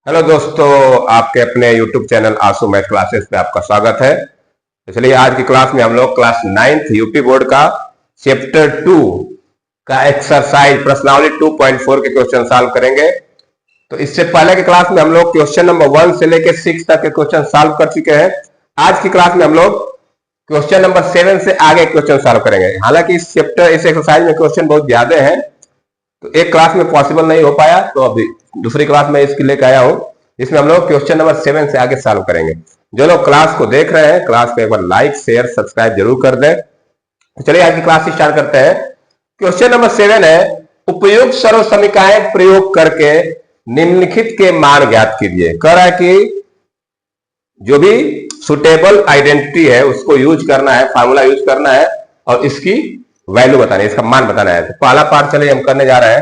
Hello दोस्तों, आपके अपने YouTube चैनल आंसू मैथ क्लासेस में आपका स्वागत है। तो चलिए आज की क्लास में हम लोग क्लास 9th यूपी बोर्ड का चैप्टर 2 का एक्सरसाइज प्रश्नावली 2.4 के क्वेश्चन सॉल्व करेंगे। तो इससे पहले की क्लास में हम लोग क्वेश्चन नंबर 1 से लेकर 6 तक के क्वेश्चन सॉल्व कर चुके हैं। आज की क्लास में हम लोग क्वेश्चन नंबर 7 से आगे क्वेश्चन सॉल्व करेंगे। हालांकि इस एक्सरसाइज में क्वेश्चन बहुत ज्यादा है, तो एक क्लास में पॉसिबल नहीं हो पाया, तो अभी दूसरी क्लास में इसके लेकर आया हूं, जिसमें हम लोग क्वेश्चन नंबर 7 से आगे सॉल्व करेंगे। जो लोग क्लास को देख रहे हैं, क्लास को एक बार लाइक शेयर सब्सक्राइब जरूर कर दें। तो चलिए आज की क्लास स्टार्ट करते हैं। क्वेश्चन नंबर 7 है, उपयुक्त सर्व समीकरण प्रयोग करके निम्नलिखित के मान ज्ञात कीजिए। कह रहा है कि जो भी सुटेबल आइडेंटिटी है उसको यूज करना है, फार्मूला यूज करना है और इसकी वैल्यू बताना है, इसका मान बताना है। तो पहला पार्ट चलिए हम करने जा रहे हैं।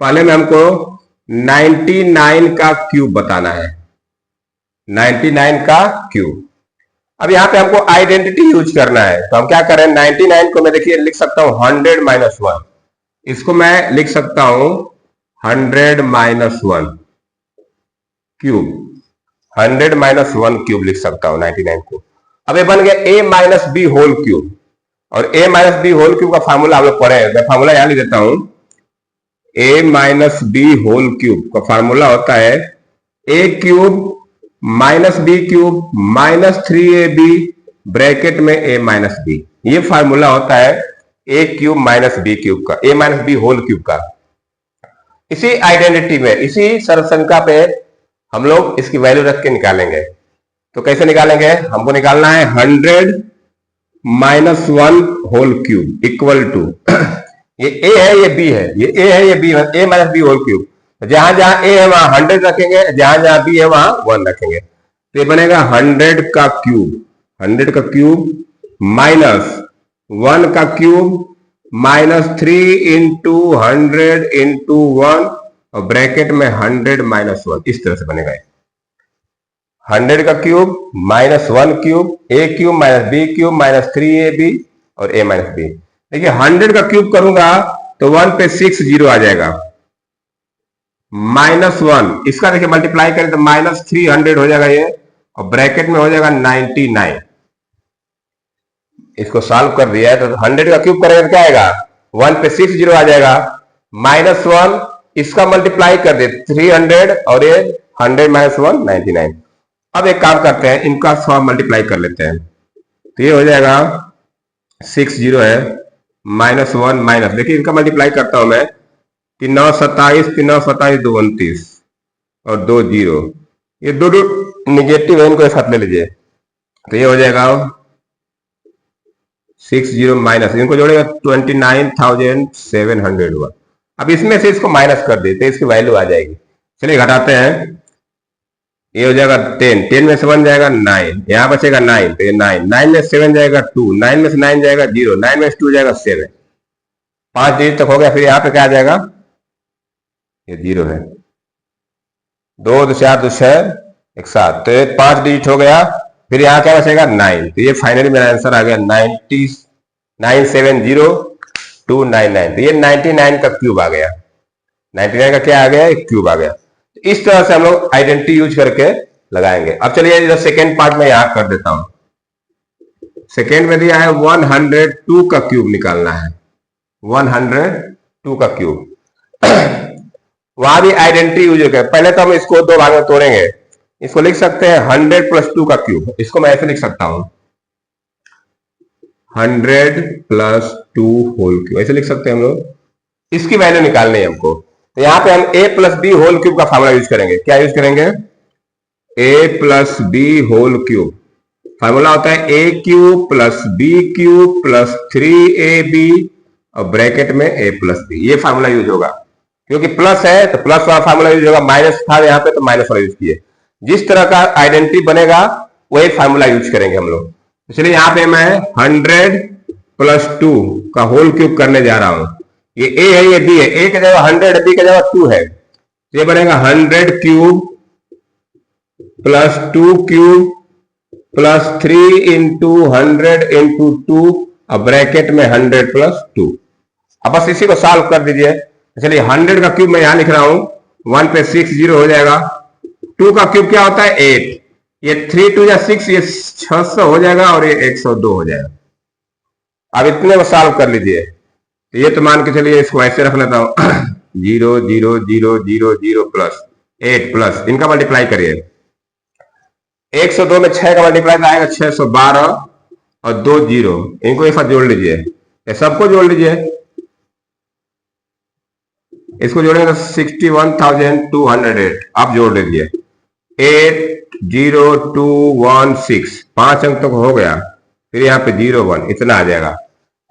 पहले में हमको 99 का क्यूब बताना है, 99 का क्यूब। अब यहां पे हमको आइडेंटिटी यूज करना है, तो हम क्या करें, 99 को मैं देखिए लिख सकता हूं 100 माइनस 1, इसको मैं लिख सकता हूं 100 माइनस 1 क्यूब, 100 माइनस 1 क्यूब लिख सकता हूं 99 को। अब ये बन गया a minus B whole cube, और a minus B whole cube का फार्मूला हम लोग पढ़े हैं, मैं फार्मूला यहां लिख देता हूं। a minus B whole cube का फार्मूला होता है a cube minus b cube minus 3ab bracket में a माइनस बी। ये फार्मूला होता है a cube minus b cube का, a minus B whole cube का। इसी आइडेंटिटी में, इसी सर्वसंख्या पे हम लोग इसकी वैल्यू रख के निकालेंगे। तो कैसे निकालेंगे, हमको निकालना है 100 minus 1 whole cube equal to, ये a है ये b है, ये a है ये b है, a minus B whole cube. जहां जहां a है वहां 100 रखेंगे, जहां जहां b है वहां 1 रखेंगे। तो ये बनेगा 100 का क्यूब, 100 का क्यूब माइनस 1 का क्यूब माइनस 3 इंटू 100 इंटू 1 और ब्रैकेट में 100 माइनस 1। इस तरह से बनेगा 100 का cube minus 1 cube, a cube minus b cube minus 3ab और a माइनस b। देखिए 100 का क्यूब करूंगा तो 1 पे 6 जीरो आ जाएगा, माइनस 1, इसका देखिए मल्टीप्लाई करें तो माइनस 300 हो जाएगा ये, और ब्रैकेट में हो जाएगा 99। इसको सॉल्व कर दिया है तो 100 का क्यूब करेंगे तो क्या आएगा, 1 पे 6 जीरो आ जाएगा, माइनस 1, इसका मल्टीप्लाई कर दे 300 और ये 100 माइनस 1 99। अब एक काम करते हैं, इनका 100 मल्टीप्लाई कर लेते हैं, तो ये हो जाएगा 6 जीरो है माइनस 1 माइनस, देखिए इनका मल्टीप्लाई करता हूं मैं, 3 9 27, 3 9 27 2 29 और 2 जीरो, ये दो निगेटिव है, इनको एक साथ ले लीजिए, तो ये हो जाएगा 6 जीरो माइनस, इनको जोड़ेगा 29,700 हुआ। अब इसमें से इसको माइनस कर देते, इसकी वैल्यू आ जाएगी। चलिए घटाते हैं, ये हो जाएगा 10, 10 में से 1 जाएगा 9, यहां बचेगा 9, तो ये 9, 9 में 7 जाएगा 2, 9 में से 9 जाएगा 0, 9 में से 2 जाएगा 7, 5 डिजिट तक हो गया। फिर यहाँ पे क्या आ जाएगा, ये 0 है, 2 2 4 2 6 1 7, तो ये 5 डिजिट हो गया। फिर यहाँ क्या बचेगा 9, तो ये फाइनली मेरा आंसर आ गया 9970299, तो ये 99 का क्यूब आ गया, 99 का क्या आ गया, एक क्यूब आ गया। इस तरह से हम लोग आइडेंटिटी यूज करके लगाएंगे। अब चलिए इधर सेकेंड पार्ट में यहां कर देता हूं। सेकेंड में दिया है 102 का क्यूब निकालना है, 102 का क्यूब। वहां भी आइडेंटिटी यूज होकर, पहले तो हम इसको दो भाग में तोड़ेंगे, इसको लिख सकते हैं 100 प्लस 2 का क्यूब, इसको मैं ऐसे लिख सकता हूं 100 प्लस 2 होल क्यूब, ऐसे लिख सकते हैं हम लोग। इसकी वैल्यू निकालनी है हमको, तो यहां पे हम a plus b whole cube का फार्मूला यूज करेंगे। क्या यूज करेंगे, a plus b whole cube, formula होता है a cube plus b cube plus 3ab और ब्रैकेट में a प्लस बी। ये फार्मूला यूज होगा, क्योंकि प्लस है तो प्लस वाला फार्मूला यूज होगा, माइनस था यहाँ पे तो माइनस वाला यूज किए। जिस तरह का आइडेंटिटी बनेगा वही फार्मूला यूज करेंगे हम लोग। इसलिए यहाँ पे मैं 100 प्लस 2 का होल क्यूब करने जा रहा हूं। ये a है ये b है, a की जगह 100 b की जगह 2 है, ये बनेगा 100 cube plus 2 cube plus 3 into 100 into 2 और ब्रैकेट में 100 प्लस 2। अब बस इसी को सॉल्व कर दीजिए। चलिए 100 का क्यूब मैं यहां लिख रहा हूं, 1 पे 6 जीरो हो जाएगा, 2 का क्यूब क्या होता है 8, ये 3 2 या 6, ये 600 हो जाएगा और ये 102 हो जाएगा। अब इतने को सॉल्व कर लीजिए। तो ये तो मान के चलिए इसको ऐसे रख लेता हूं 0 0 0 0 0 प्लस 8 प्लस इनका मल्टीप्लाई करिए। 102 में 6 का मल्टीप्लाई आएगा 612 और 2 0, इनको एक साथ जोड़ लीजिए, ये सबको जोड़ लीजिए। इसको जोड़ेंगे तो 61,208। आप जोड़ लीजिए 80216, 5 अंक तक हो गया, फिर यहाँ पे 01 इतना आ जाएगा।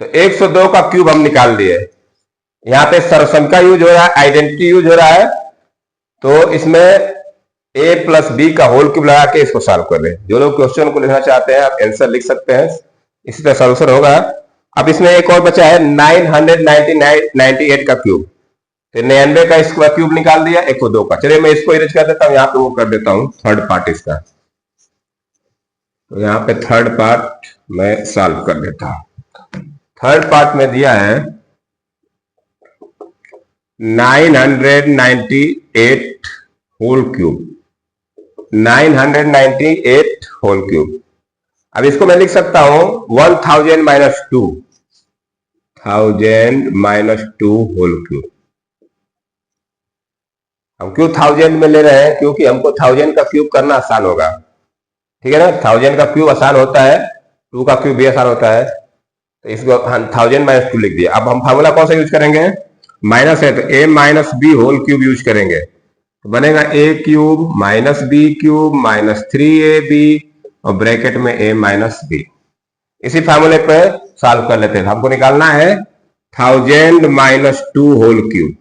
तो 102 का क्यूब हम निकाल लिए। यहाँ पे सरसन का यूज हो रहा है, आइडेंटिटी यूज हो रहा है, तो इसमें a प्लस बी का होल क्यूब लगा के इसको सॉल्व कर रहे हैं। जो लोग क्वेश्चन को लिखना चाहते हैं आप आंसर लिख सकते हैं, इसी तरह सोल्यूशन होगा। अब इसमें एक और बचा है 998 का क्यूब, तो 99 का इसका क्यूब निकाल दिया 102 का। चलिए मैं इसको इरेज कर देता हूं, यहाँ पे वो कर देता हूं थर्ड पार्ट इसका। तो यहाँ पे थर्ड पार्ट मैं सॉल्व कर देता हूं। थर्ड पार्ट में दिया है 998 होल क्यूब, 998 होल क्यूब। अब इसको मैं लिख सकता हूं 1000 माइनस 2, 1000 माइनस 2 होल क्यूब। हम क्यों 1000 में ले रहे हैं, क्योंकि हमको 1000 का क्यूब करना आसान होगा, ठीक है ना। 1000 का क्यूब आसान होता है, 2 का क्यूब भी आसान होता है, तो इसको 1000 माइनस 2 लिख दिया। अब हम फार्मूला कौन सा यूज करेंगे, माइनस है तो a minus B whole cube use करेंगे, तो बनेगा a cube minus b cube minus 3ab और ब्रैकेट में a माइनस बी। इसी फार्मूले पे सॉल्व कर लेते हैं। हमको निकालना है 1000 माइनस 2 होल क्यूब,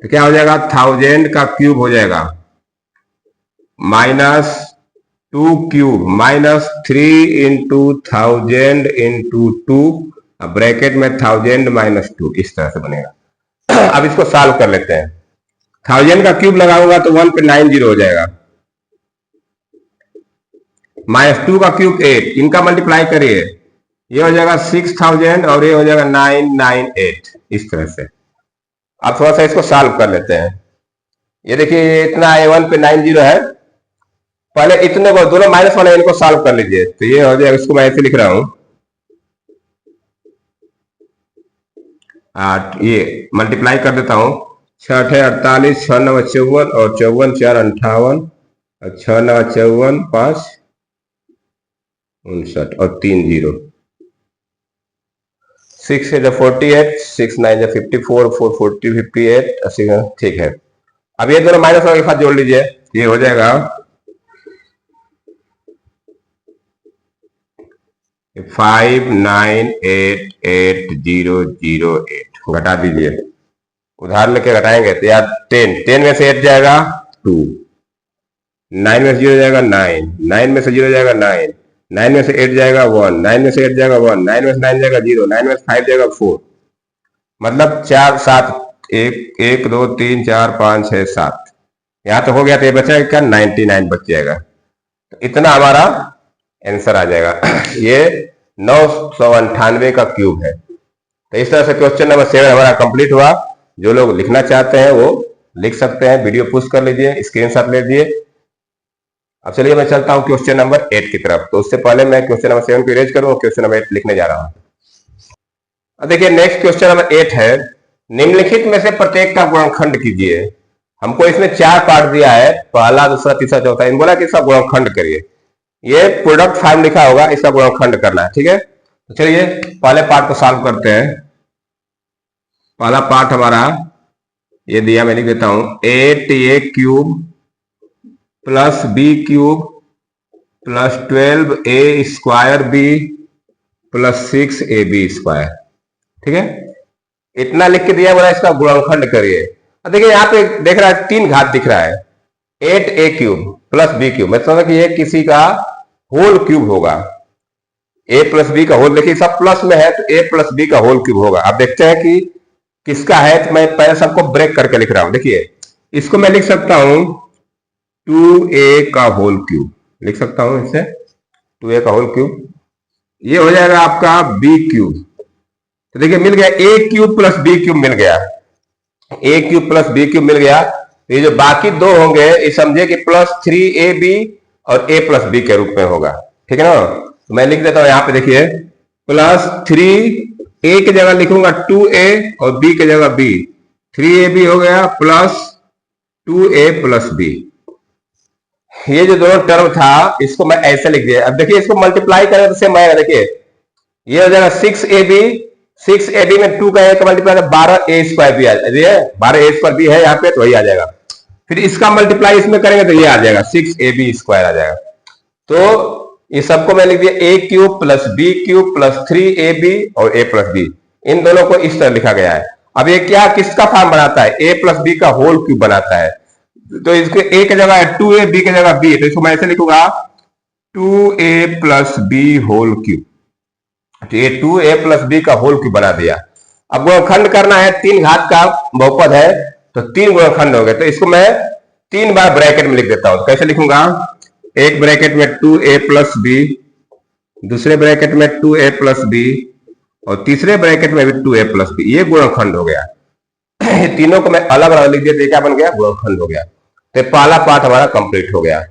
तो क्या हो जाएगा 1000 का क्यूब हो जाएगा minus 2 cube minus 3 into 1000 into 2 bracket में 1000 माइनस 2, इस तरह से बनेगा। अब इसको सॉल्व कर लेते हैं। 1000 का क्यूब लगाऊंगा तो 1 पे 90 हो जाएगा, माइनस 2 का क्यूब 8, इनका मल्टीप्लाई करिए, ये हो जाएगा 6000 और ये हो जाएगा 998, इस तरह से। अब थोड़ा सा इसको सॉल्व कर लेते हैं। ये देखिए ये इतना है, 1 पे 90 है, पहले इतने को दोनों माइनस वाले इनको सॉल्व कर लीजिए, तो ये हो जाएगा, इसको मैं ऐसे लिख रहा हूं 8, ये मल्टीप्लाई कर देता हूं 6 48, 6 9 54 और 54 4 58 और 6 9 54 5 59 और 3 0, 6 है 48, 6 9 54, 4 40 58, ठीक है। अब ये दोनों माइनस वाले के साथ जोड़ लीजिए, ये हो जाएगा 598808, घटा दीजिए, उधार लेके घटाएंगे तो यार 10 में से 8 जाएगा 2, 9 में से 0 जाएगा 9, 9 में से 0 जाएगा 9, 9 में से 8 जाएगा 1, 9 में से 8 जाएगा 1, 9 में से 9 जाएगा 0, 9 में से 5 जाएगा 4, मतलब 4 7 1 2 3 4 5 6 7, यहां तो हो गया, तो ये बचेगा क्या 99 बच जाएगा। तो इतना हमारा आंसर आ जाएगा। ये 998 का क्यूब है। तो इस तरह से क्वेश्चन नंबर 7 हमारा कंप्लीट हुआ। जो लोग लिखना चाहते हैं वो लिख सकते हैं, वीडियो पुश कर लीजिए, स्क्रीनशॉट ले लीजिए। अब चलिए मैं चलता हूं क्वेश्चन नंबर 8 की तरफ। तो उससे पहले मैं क्वेश्चन नंबर 7 को इरेज करूं, क्वेश्चन नंबर 8 लिखने जा रहा हूं। अब देखिए नेक्स्ट क्वेश्चन नंबर 8 है, निम्नलिखित में से प्रत्येक का गुणनखंड कीजिए। हमको इसमें 4 पार्ट दिया है, पहला दूसरा तीसरा चौथा, इन बोला कि इसका गुणनखंड करिए। ये प्रोडक्ट फॉर्म लिखा होगा, इसका गुणनखंड करना है, ठीक है। तो चलिए पहले पार्ट को सॉल्व करते हैं। पहला पार्ट हमारा ये दिया, मैं लिख देता हूं 8a cube plus b cube plus 12a square b plus 6ab square, ठीक है। इतना लिख के दिया, बोला इसका गुणनखंड करिए। अब देखिए यहाँ पे देख रहा है 3 घात दिख रहा है, 8a cube plus b cube, मैं समझा कि ये किसी का होल क्यूब होगा। a प्लस बी का होल, देखिए सब प्लस में है तो a प्लस बी का होल क्यूब होगा। अब देखते हैं कि किसका है, तो मैं पहले सबको ब्रेक करके लिख रहा हूं। देखिए इसको मैं लिख सकता हूं 2a का होल क्यूब, लिख सकता हूं इसे 2a का होल क्यूब। ये हो जाएगा आपका b क्यूब। तो देखिए मिल गया a cube plus b cube मिल गया, a cube plus b cube मिल गया। तो ये जो बाकी दो होंगे ये समझे कि +3ab और a+b के रूप में होगा। ठीक है ना, तो मैं लिख देता हूं यहां पे, देखिए +3 a की जगह लिखूंगा 2a और b की जगह b, 3ab हो गया +2a+b। ये जो दोनों टर्म था इसको मैं ऐसे लिख दिया। अब देखिए इसको मल्टीप्लाई करें तो सेम आएगा। देखिए ये हो जाएगा 6ab में 2 का एक मल्टीप्लाई 12a² भी आ जाएगा, 12a² भी है यहाँ पे तो वही आ जाएगा। फिर इसका मल्टीप्लाई इसमें करेंगे तो ये आ जाएगा 6ab² आ जाएगा। तो ये सबको मैं लिख दिया a³ + b³ + 3ab और a+b, इन दोनों को इस तरह लिखा गया है। अब ये क्या किसका फॉर्म बनाता है, a+b का होल क्यूब बनाता है। तो इसके a की जगह है 2a, b की जगह b, तो इसको मैं ऐसे लिखूंगा 2a + b होल क्यूब। तो ये 2a + b का होल क्यूब बना दिया। अब गुणनखंड करना है, 3 घात का बहुपद है तो 3 गुणनखंड हो गए, तो इसको मैं 3 बार ब्रैकेट में लिख देता हूं। कैसे लिखूंगा, एक ब्रैकेट में 2a + b, दूसरे ब्रैकेट में 2a + b और तीसरे ब्रैकेट में भी 2a + b। ये गुणनखंड हो गया। तीनों को मैं अलग अलग लिख दिया तो क्या बन गया, गुणनखंड हो गया। तो पहला पार्ट हमारा कंप्लीट हो गया।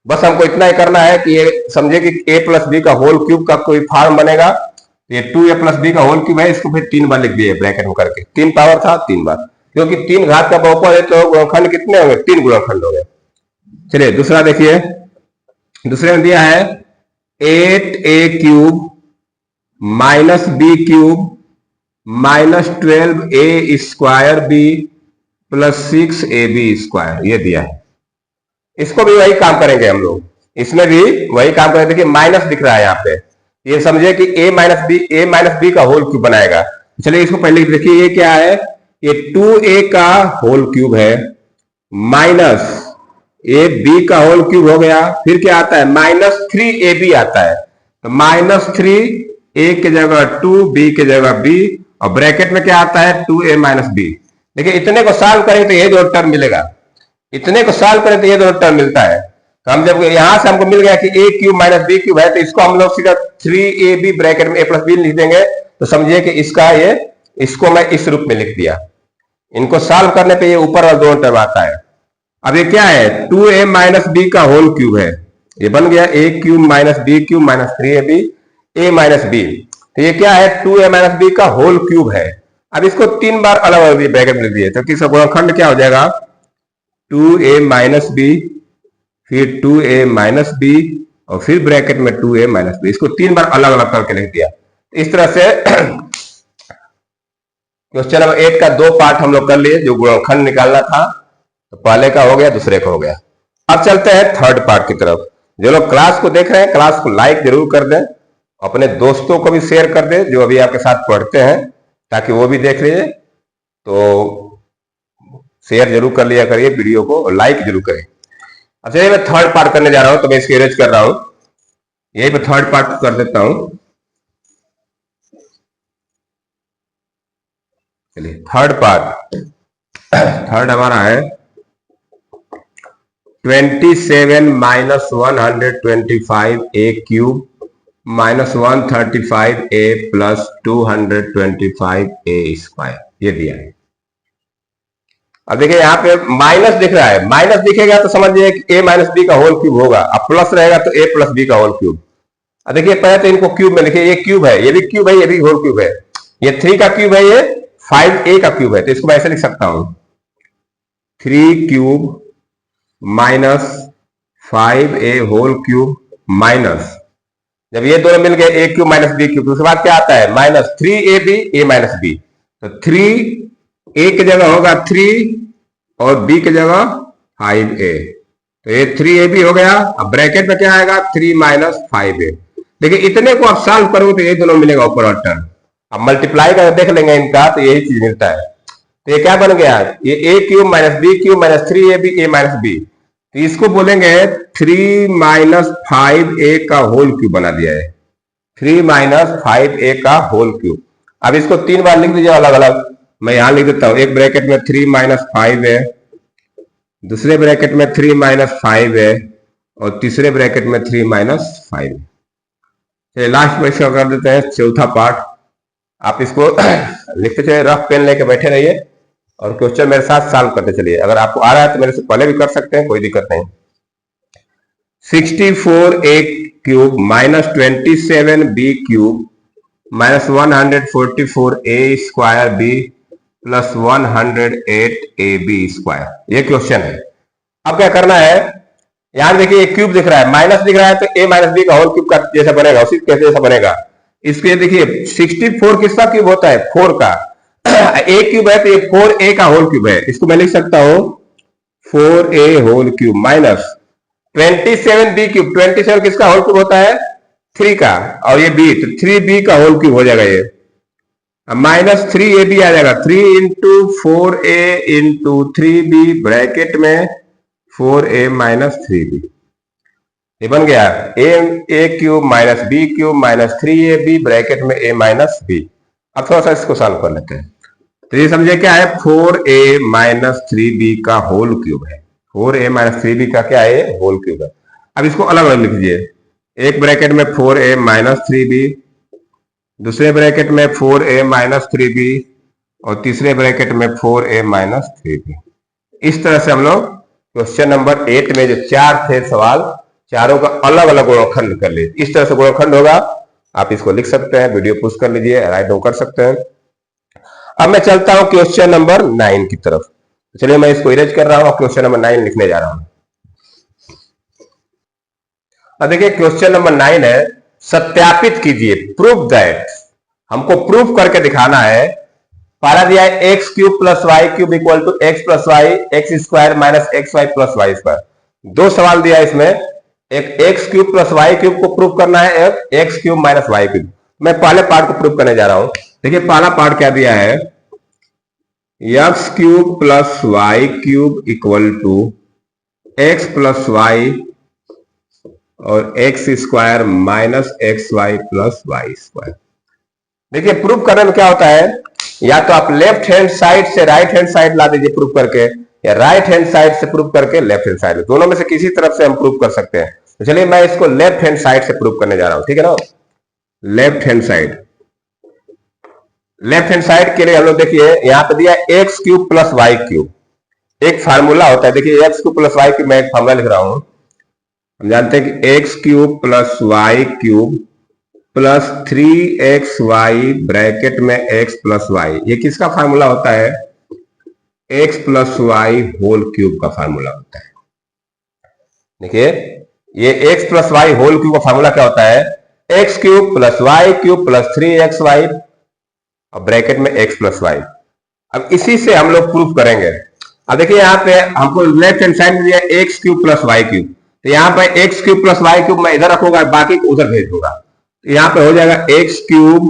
बस हमको इतना ही करना है कि ये समझे कि a + b का होल क्यूब का कोई फॉर्म बनेगा। ये 2a + b का होल क्यूब है, इसको फिर 3 बार लिख दिए ब्रैकेट में करके, 3 पावर था 3 बार, क्योंकि 3 घात का बहुपद है तो गुणनखंड कितने होंगे, 3 गुणनखंड हो गए। चलिए दूसरा देखिए, दूसरे में दिया है 8a³ - b³ -12a² + 6ab², ये दिया है। इसको भी वही काम करेंगे हम लोग, इसमें भी वही काम करेंगे। देखिए माइनस दिख रहा है यहाँ पे, ये समझे कि a - b का होल क्यूब बनाएगा। चलिए इसको पहले देखिए, ये क्या है, ये 2a का होल क्यूब है माइनस ये b का होल क्यूब हो गया। फिर क्या आता है, -3ab आता है, तो -3 a की जगह 2, b की जगह b और ब्रैकेट में क्या आता है 2a - b। देखिए इतने को सॉल्व करें तो ये दो टर्म मिलेगा, इतने को सॉल्व करें तो ये दो टर्म मिलता है। तो हम जब यहां से हमको मिल गया कि a³ - b³ है, तो इसको हम लोग सीधा 3ab ब्रैकेट में a + b लिख देंगे। तो समझिए कि इसका ये, इसको मैं इस रूप में लिख दिया। इनको सॉल्व करने पे ये ऊपर वाला दोनों टर्म आता है। अब ये क्या है, 2a - b का होल क्यूब है, ये बन गया a³ - b³ - 3ab a - b। तो ये क्या है, 2a - b का होल क्यूब है। अब इसको 3 बार अलग अलग ब्रैकेट में लिख दिए तो किसका गुणनखंड क्या हो जाएगा, 2a - b, फिर 2a - b और फिर ब्रैकेट में 2a - b। इसको 3 बार अलग अलग करके लिख दिया। इस तरह से क्वेश्चन नंबर 8 का 2 पार्ट हम लोग कर लिए, जो गुणनखंड निकालना था। तो पहले का हो गया, दूसरे का हो गया। अब चलते हैं थर्ड पार्ट की तरफ। जो लोग क्लास को देख रहे हैं, क्लास को लाइक जरूर कर दें, अपने दोस्तों को भी शेयर कर दें जो अभी आपके साथ पढ़ते हैं, ताकि वो भी देख लीजिए। तो शेयर जरूर कर लिया करिए वीडियो को और लाइक जरूर करें। अच्छा ये मैं थर्ड पार्ट करने जा रहा हूं, तो मैं इसको इरेज कर रहा हूं, यही मैं थर्ड पार्ट कर देता हूं। चलिए थर्ड पार्ट, थर्ड हमारा है 27 - 125a³ -135a + 225a², ये दिया है। अब देखिए यहाँ पे माइनस दिख रहा है, माइनस दिखेगा तो समझिए कि a - b का होल क्यूब होगा, अब प्लस रहेगा तो a + b का होल क्यूब। अब देखिए पहले तो इनको क्यूब में लिखिए, ये क्यूब है, ये भी क्यूब है, ये भी होल क्यूब है, ये 3 का क्यूब है, ये 5a का क्यूब है। तो इसको मैं ऐसे लिख सकता हूं 3³ - 5a होल क्यूब माइनस, जब ये दोनों मिल गए a³ - b³, उसके बाद क्या आता है -3ab a - b। तो 3a की जगह होगा 3 और b की जगह 5a, तो ये 3ab हो गया। अब ब्रैकेट में क्या आएगा 3 - 5a। देखिए इतने को आप सॉल्व करोगे तो ये दोनों मिलेगा ऊपर और टर्म। अब मल्टीप्लाई कर देख लेंगे इनका, तो यही चीज मिलता है। तो ये क्या बन गया, ये a³ - b³ - 3ab a - b, तो इसको बोलेंगे 3 - 5a का होल क्यूब बना दिया है, 3 - 5a का होल क्यूब। अब इसको 3 बार लिख दीजिए अलग अलग, मैं यहां लिख देता हूं। एक ब्रैकेट में 3 - 5a, दूसरे ब्रैकेट में 3 - 5a और तीसरे ब्रैकेट में 3 - 5a। लास्ट में इसका कर देते हैं चौथा पार्ट। आप इसको लिखते चले, रफ पेन लेके बैठे रहिए, और क्वेश्चन मेरे साथ सॉल्व करते चलिए। अगर आपको आ रहा है तो मेरे से पहले भी कर सकते हैं, कोई दिक्कत नहीं। 64a cube minus 27b cube minus 144a square b plus 108ab square, ये क्वेश्चन है। अब क्या करना है, यहां देखिए एक क्यूब दिख रहा है, माइनस दिख रहा है, तो a माइनस बी का होल क्यूब का जैसा बनेगा, उसी कैसे जैसा बनेगा। इसके देखिए 64 किसका क्यूब होता है, 4 का। a क्यूब है तो ये 4a का होल क्यूब है, इसको मैं लिख सकता हूं 4a whole cube minus 27b cube, 27 किसका होल क्यूब होता है, 3 का, और ये b तो 3b का होल क्यूब हो जाएगा ये, माइनस 3ab आ जाएगा, 3 into 4a into 3b bracket में 4a माइनस 3b, ये बन गया a cube minus b cube minus 3ab bracket में a माइनस b। अब थोड़ा सा इसको सॉल्व कर लेते हैं। तो ये समझे क्या है, 4a माइनस 3b का होल क्यूब है, 4a माइनस 3b का क्या है, होल क्यूब है। अब इसको अलग अलग लिख लीजिए, एक ब्रैकेट में 4a माइनस 3b, दूसरे ब्रैकेट में 4a माइनस 3b और तीसरे ब्रैकेट में 4a माइनस 3b। इस तरह से हम लोग क्वेश्चन नंबर 8 में जो 4 थे सवाल, चारों का अलग अलग गुणनखंड कर लीजिए। इस तरह से गुणनखंड होगा, आप इसको लिख सकते हैं, वीडियो पुश कर लीजिए, राइट डाउन कर सकते हैं। अब मैं चलता हूं क्वेश्चन नंबर 9 की तरफ। चलिए मैं इसको इरेज कर रहा हूं, क्वेश्चन नंबर 9 लिखने जा रहा हूं। अब देखिए क्वेश्चन नंबर 9 है, सत्यापित कीजिए, प्रूव दैट, हमको प्रूफ करके दिखाना है। पहला दिया है x cube plus y cube equal to x plus y x square minus x y plus y square. दो सवाल दिया है इसमें, एक x cube plus y cube को प्रूव करना है, एक x cube minus y cube. मैं पहले पार्ट को प्रूव करने जा रहा हूं। देखिए पहला पार्ट क्या दिया है, x cube plus y cube equal to x plus y और x square minus x y plus y square. देखिए प्रूफ करने में क्या होता है, या तो आप लेफ्ट हैंड साइड से राइट हैंड साइड ला दीजिए प्रूफ करके, या राइट हैंड साइड से प्रूफ करके लेफ्ट हैंड साइड, दोनों में से किसी तरफ से हम प्रूफ कर सकते हैं। तो चलिए मैं इसको लेफ्ट हैंड साइड से प्रूफ करने जा रहा हूं, ठीक है ना। Left hand side, left hand side के लिए हम लोग देखिए यहां पे दिया x cube plus y cube, एक फार्मूला होता है। देखिए x cube plus y cube, मैं एक फार्मूला लिख रहा हूं। हम जानते हैं कि x cube plus y cube plus 3xy bracket में x प्लस वाई, ये किसका फार्मूला होता है, x plus y whole cube का फार्मूला होता है। देखिए ये x plus y whole cube का फार्मूला क्या होता है, x cube plus y cube plus 3xy और ब्रैकेट में x प्लस वाई। अब इसी से हम लोग प्रूफ करेंगे। अब देखिए यहाँ पे हमको लेफ्ट हैंड साइड में दिया x cube plus y cube, तो यहाँ पे x cube plus y cube मैं इधर रखूंगा, बाकी को उधर भेज दूंगा। यहां पे हो जाएगा x cube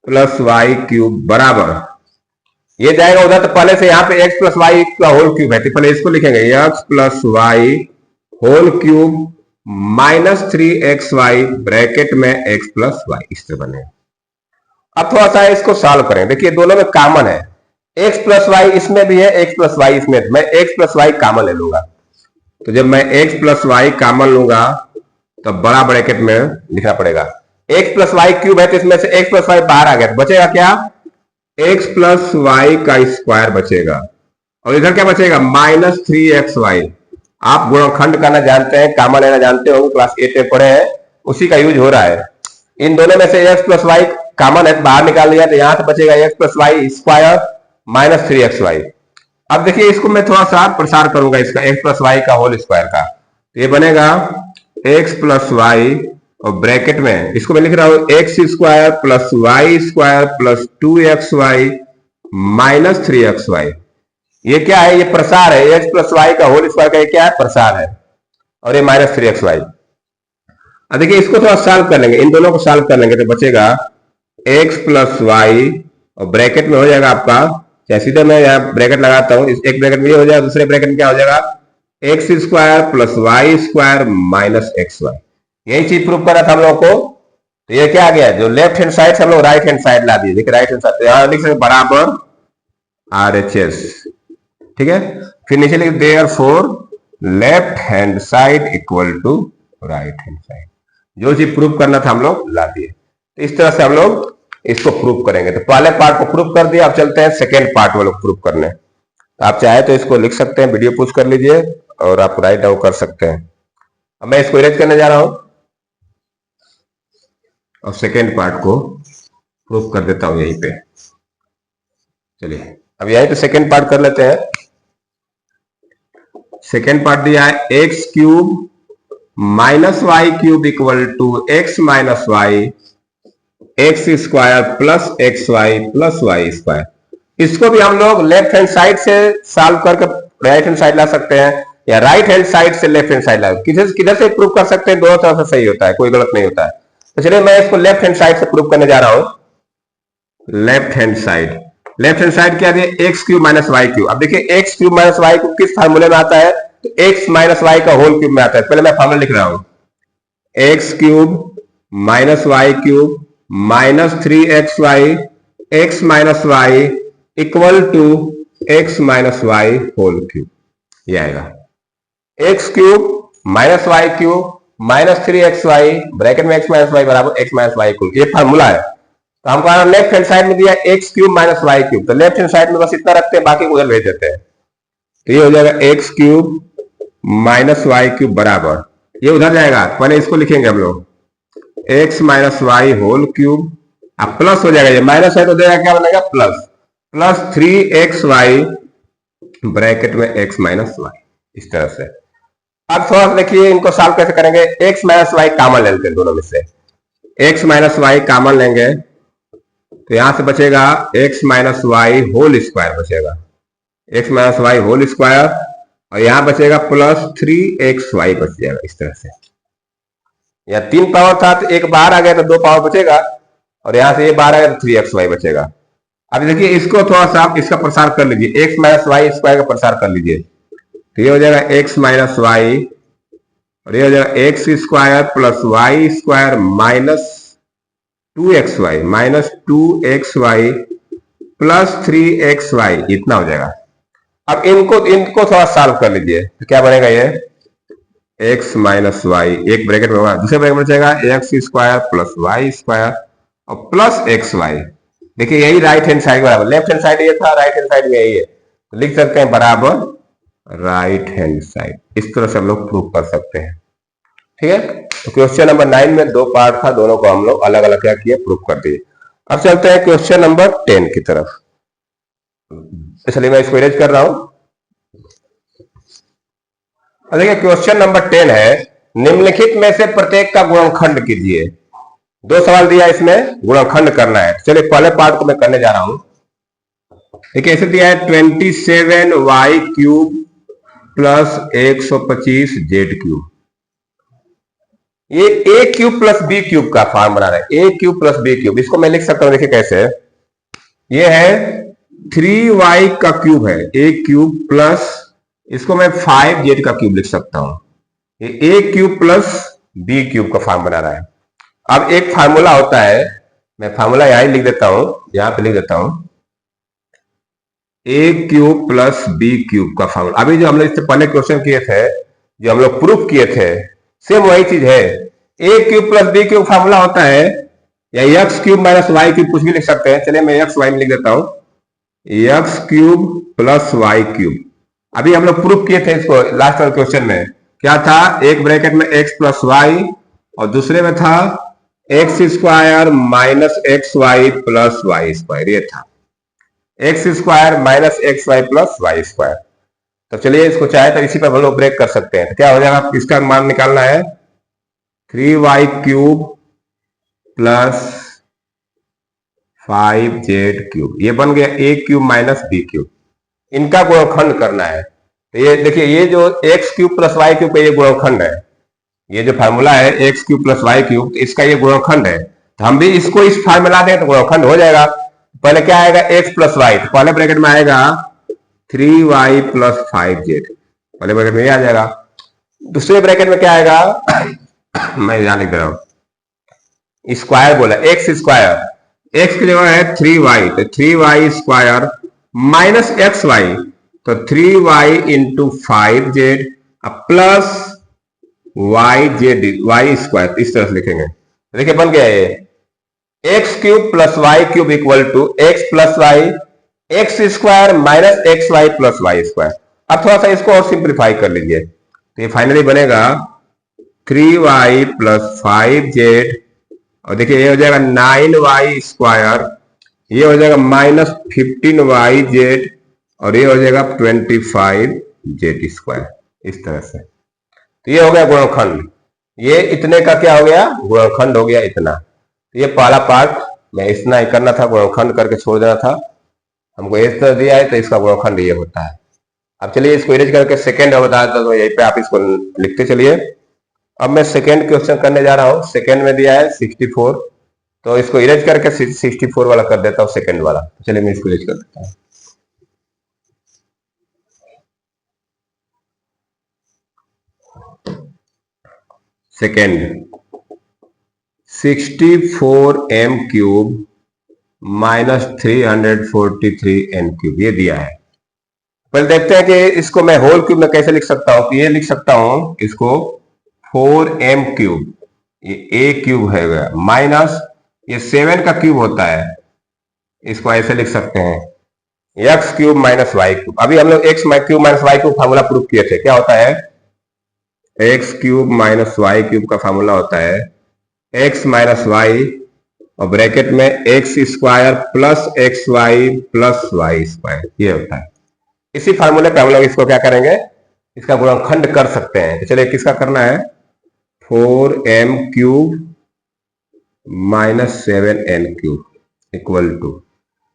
plus y cube बराबर, ये जाएगा उधर, तो पहले से यहां पे एक्स प्लस वाई का होल क्यूब है, तो पहले इसको लिखेंगे x plus y whole cube minus 3xy bracket में एक्स प्लस वाई, इस तरह बनेगा। अब थोड़ा सा इसको सॉल्व करें। देखिए दोनों में कॉमन है, एक्स प्लस वाई इसमें भी है, एक्स प्लस वाई इसमें, मैं एक्स प्लस वाई कॉमन ले लूंगा। तो जब मैं एक्स प्लस वाई कॉमन लूंगा तो बड़ा ब्रैकेट में लिखना पड़ेगा, एक्स प्लस वाई क्यूब है तो इसमें से एक्स प्लस वाई बाहर आ गया, तो बचेगा क्या, एक्स प्लस वाई का स्क्वायर बचेगा, और इधर क्या बचेगा माइनस 3xy। आप गुणनखंड करना जानते हैं, कॉमन लेना जानते हो, क्लास 8 में पढ़े हैं, उसी का यूज हो रहा है। इन दोनों में से एक्स प्लस वाई कॉमन है, बाहर निकाल लिया, तो यहां से बचेगा x plus y square minus 3xy। अब देखिए इसको मैं थोड़ा सा प्रसार करूंगा, इसका एक्स प्लस वाई का होल स्क्वायर का, तो ये बनेगा एक्स प्लस वाई और ब्रैकेट में इसको मैं लिख रहा हूं x square plus y square plus 2xy minus 3xy। ये क्या है, ये प्रसार है, एक्स प्लस वाई का होल स्क्वायर का ये क्या है, प्रसार है, और ये माइनस 3xy। अब देखिए इसको थोड़ा सॉल्व कर लेंगे, इन दोनों को सॉल्व कर लेंगे तो बचेगा एक्स प्लस वाई और ब्रैकेट में हो जाएगा आपका, चाहे सीधे मैं यहाँ ब्रैकेट लगाता हूं, एक ब्रैकेट में ये हो जाएगा, दूसरे ब्रैकेट में क्या हो जाएगा, x square plus y square minus xy। यही चीज प्रूव करा था हम लोग को। तो ये क्या आ गया, जो लेफ्ट हैंड साइड से हम लोग राइट हैंड साइड ला दिए। देखिए राइट हैंड साइड यहां लिख सकते बराबर RHS, ठीक है। फिर नीचे लिख therefore left hand side equal to right hand side, जो चीज प्रूव करना था हम लोग ला दिए। तो इस तरह से हम लोग इसको प्रूव करेंगे। तो पहले पार्ट को प्रूव कर दिया, अब चलते हैं सेकेंड पार्ट वालों को प्रूव करने। तो आप चाहे तो इसको लिख सकते हैं, वीडियो पुश कर लीजिए और आप राइट डाउन कर सकते हैं। अब मैं इसको इरेज करने जा रहा हूं और सेकेंड पार्ट को प्रूफ कर देता हूं यहीं पे। चलिए अब यहीं पे सेकेंड पार्ट कर लेते हैं। सेकेंड पार्ट दिया है x cube minus y cube equal to x minus y x square plus x y plus y square. इसको भी हम लोग लेफ्ट हैंड साइड से सॉल्व करके राइट हैंड साइड ला सकते हैं, या राइट हैंड साइड से लेफ्ट हैंड साइड ला, किधर से प्रूव कर सकते हैं, दोनों तरफ से सही होता है, कोई गलत नहीं होता है। तो चलिए मैं इसको लेफ्ट हैंड साइड से प्रूव करने जा रहा हूं। लेफ्ट हैंड साइड क्या है, x cube minus y cube. अब देखिए x cube minus y cube किस फार्मूले में आता है, तो एक्स माइनस वाई का होल क्यूब में आता है। पहले मैं फार्मूला लिख रहा हूं, x cube minus y cube minus 3xy x minus y equal to x minus y whole cube. ये आएगा x cube minus y cube minus 3xy bracket में एक्स माइनस वाई बराबर एक्स माइनस वाई इक्वल, ये formula है। तो हमको left hand side में दिया x cube minus y cube, तो लेफ्ट हैंड साइड में बस इतना रखते हैं, बाकी उधर भेज देते हैं। तो ये हो जाएगा x cube minus y cube बराबर, ये उधर जाएगा, पहले इसको लिखेंगे हम लोग x minus y whole cube, अब प्लस हो जाएगा, ये माइनस है तो देगा क्या बनेगा प्लस 3xy ब्रैकेट में एक्स माइनस वाई, इस तरह से। अब थोड़ा सा देखिए इनको सॉल्व कैसे करेंगे। एक्स माइनस वाई कॉमन ले लेते हैं, दोनों में से एक्स माइनस वाई कॉमन लेंगे तो यहां से बचेगा x minus y whole square बचेगा, x minus y whole square, और यहां बचेगा प्लस 3xy बच जाएगा इस तरह से। या 3 पावर था तो एक बाहर आ गया तो 2 पावर बचेगा, और यहां से ये बाहर आ गया तो 3xy बचेगा। अब देखिए इसको थोड़ा सा आप इसका प्रसार कर लीजिए, एक्स माइनस वाई स्क्वायर का प्रसार कर लीजिए, तो ये हो जाएगा एक्स माइनस वाई, और ये हो जाएगा x square plus y square minus 2xy plus 3xy, इतना हो जाएगा। अब इनको थोड़ा सॉल्व कर लीजिए, तो क्या बनेगा, ये एक्स माइनस वाई एक ब्रैकेट में होगा, दूसरे ब्रैकेट में बचेगा x square plus y square और प्लस एक्स वाई। देखिए यही राइट हैंड साइड बराबर, लेफ्ट हैंड साइड ये था, राइट हैंड साइड में यही है, तो लिख सकते हैं बराबर राइट हैंड साइड। इस तरह से हम लोग प्रूव कर सकते हैं, ठीक है। तो क्वेश्चन नंबर 9 में 2 पार्ट था, दोनों को हम लोग अलग अलग क्या किए, प्रूव कर दिए। अब चलते हैं क्वेश्चन नंबर 10 की तरफ। इसलिए मैं इसको इरेज कर रहा हूं। देखिए क्वेश्चन नंबर 10 है, निम्नलिखित में से प्रत्येक का गुणनखंड कीजिए। 2 सवाल दिया इसमें, गुणनखंड करना है। चलिए पहले पार्ट को मैं करने जा रहा हूं। देखिए ऐसे दिया है 27y cube plus 125 Z cube. ये ए क्यूब प्लस बी क्यूब का फॉर्म बना रहा है, a cube plus b cube. इसको मैं लिख सकता हूं, देखिए कैसे, ये है 3y का क्यूब है, ए क्यूब प्लस, इसको मैं 5z का क्यूब लिख सकता हूं। ये ए क्यूब प्लस बी क्यूब का फॉर्म बना रहा है। अब एक फार्मूला होता है, मैं फार्मूला यहां लिख देता हूं, यहां पे लिख देता हूं, ए क्यूब प्लस बी क्यूब का फॉर्मूला। अभी जो हम लोग इससे पहले क्वेश्चन किए थे, जो हम लोग प्रूफ किए थे, सेम वही चीज है। A cube plus b cube formula होता है, या x cube minus y cube कुछ भी लिख सकते हैं। चलिए मैं एक्स वाई में लिख देता हूं, x cube plus y cube. अभी हम लोग प्रूफ किए थे इसको लास्ट वाले क्वेश्चन में, क्या था, एक ब्रैकेट में एक्स प्लस वाई और दूसरे में था x square minus x y plus y square, ये था x square minus x y plus y square. तो चलिए इसको चाहे तो इसी पर हम लोग ब्रेक कर सकते हैं। तो क्या हो जाएगा, इसका मान निकालना है 3y cube plus 5z cube, ये बन गया a cube minus b cube. इनका गुणनखंड करना है। तो ये देखिए, ये जो x cube plus y cube का ये गुणनखंड है, ये जो फार्मूला है x cube plus y cube, इसका ये गुणनखंड है। तो हम भी इसको इस फार्मूला दें तो गुणनखंड हो जाएगा। पहले क्या आएगा, एक्स प्लस वाई, तो पहले ब्रैकेट में आएगा 3y प्लस 5z, पहले ब्रैकेट में ये आ जाएगा। दूसरे ब्रैकेट में क्या आएगा मैं यहां लिख दे रहा हूं, स्क्वायर बोला, एक्स स्क्वायर, एक्स की जगह है 3y, तो 3y square minus x y, तो 3y into 5z plus y z y square, इस तरह से लिखेंगे। देखिए बन गया ये x cube plus y cube equal to x plus y x square minus x y plus y square. अब थोड़ा सा इसको और सिंप्लीफाई कर लीजिए, तो ये फाइनली बनेगा 3y प्लस 5z, और देखिए ये हो जाएगा 9y स्क्वायर, ये हो जाएगा माइनस 15yz, और ये हो जाएगा 25z स्क्वायर। इस तरह से तो ये हो गया गुणनखंड। ये इतने का क्या हो गया, गुणनखंड हो गया इतना। तो ये पहला पार्ट मैं इतना ही करना था, गुणनखंड करके छोड़ देना था। हमको इस तरह दिया है तो इसका गुणनखंड ये होता है। अब चलिए इसको इरेज करके सेकेंड बता देता हूं, यहीं पे आप इसको लिखते चलिए। अब मैं सेकेंड क्वेश्चन करने जा रहा हूं। सेकेंड में दिया है 64, तो इसको इरेज करके 64 वाला कर देता हूं, सेकेंड वाला। चलिए मैं इसको इरेज कर देता हूं। Second 64m cube minus 343 n cube ये दिया है। पहले देखते हैं कि इसको मैं होल क्यूब में कैसे लिख सकता हूं। तो ये लिख सकता हूं इसको 4m क्यूब, ये a क्यूब है माइनस ये 7 का क्यूब होता है, इसको ऐसे लिख सकते हैं x cube minus y cube. अभी हम लोग x cube minus y cube formula proof किए थे। क्या होता है, x cube minus y cube का फार्मूला होता है x माइनस वाई और ब्रैकेट में x square plus x y plus y square, ये होता है। इसी फार्मूले पे हम लोग इसको क्या करेंगे, इसका गुणनखंड कर सकते हैं। तो चलिए किसका करना है, 4m cube minus 7n cube equal to,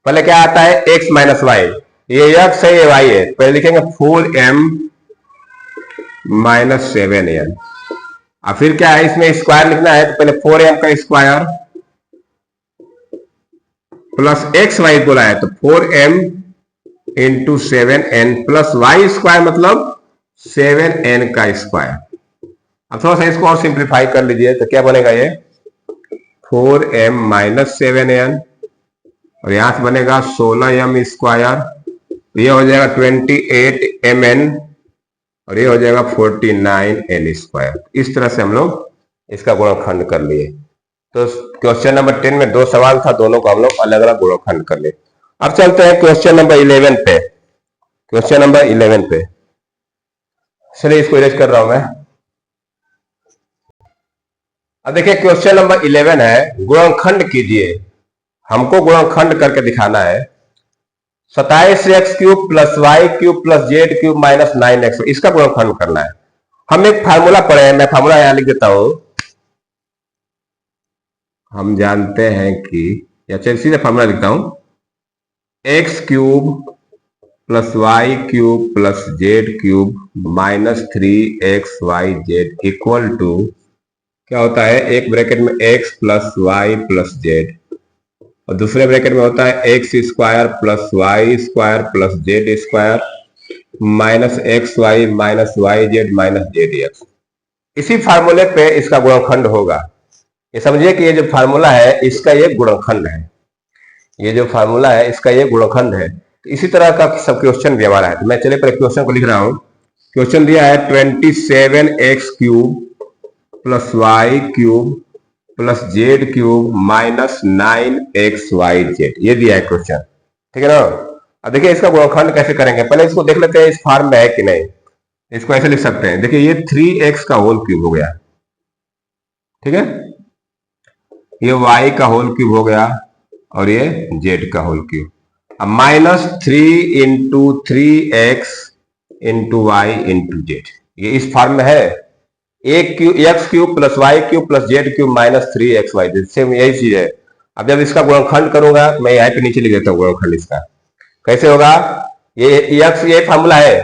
पहले क्या आता है x माइनस वाई, ये x है ये y है, पहले लिखेंगे 4m माइनस 7n। और फिर क्या है, इसमें स्क्वायर लिखना है, तो पहले 4m का स्क्वायर प्लस एक्स वाई बोला है, तो 4m into 7n plus y square मतलब 7n का स्क्वायर। अब थोड़ा सा इसको और सिंप्लीफाई कर लीजिए, तो क्या बनेगा ये 4m माइनस 7n, और यहां से बनेगा 16m स्क्वायर, ये हो जाएगा 28mn, और ये हो जाएगा 49n स्क्वायर। इस तरह से हम लोग इसका गुणनखंड कर लिए। तो क्वेश्चन नंबर 10 में दो सवाल था, दोनों को हम लोग अलग अलग गुणनखंड कर लिए। अब चलते हैं क्वेश्चन नंबर 11 पे। क्वेश्चन नंबर 11 पे चलिए इसको इरेज कर रहा हूं मैं। अब देखिए क्वेश्चन नंबर 11 है, गुणनखंड कीजिए। हमको गुणनखंड करके दिखाना है 27x cube plus y cube plus z cube minus 9x, इसका गुणनखंड करना है। हम एक फार्मूला पढ़े हैं, मैं फार्मूला यहां लिख देता हूं। हम जानते हैं कि, या चलिए सीधे फार्मूला लिखता हूं, x cube plus y cube plus z cube minus 3xyz equal to क्या होता है, एक ब्रैकेट में x plus y plus z, और दूसरे ब्रैकेट में होता है x square plus y square plus z square minus x y minus y z minus z x. इसी फार्मूले पे इसका गुणनखंड होगा। ये समझिए कि ये जो फार्मूला है इसका ये गुणनखंड है, ये जो फार्मूला है इसका ये गुणनखंड है। तो इसी तरह का सब क्वेश्चन भी हमारा है। तो मैं चलिए पहले क्वेश्चन को लिख रहा हूं। क्वेश्चन दिया है 27x cube plus y cube plus z cube minus 9xyz, ये दिया है क्वेश्चन, ठीक है ना। अब देखिए इसका गुणनखंड कैसे करेंगे, पहले इसको देख लेते हैं इस फॉर्म में है कि नहीं। इसको ऐसे लिख सकते हैं, देखिए ये 3x का होल क्यूब हो गया, ठीक है, ये y का होल क्यूब हो गया, और ये z का होल क्यूब। अब minus 3 into 3x into y into z, ये इस फॉर्म में है। एक cube x cube plus y cube plus z cube minus 3xyz, same यही चीज है। अब जब इसका गुणनखंड करूंगा, मैं यहाँ पे नीचे लिख देता हूँ गुणनखंड इसका कैसे होगा। ये एक्स, ये फॉर्मूला है,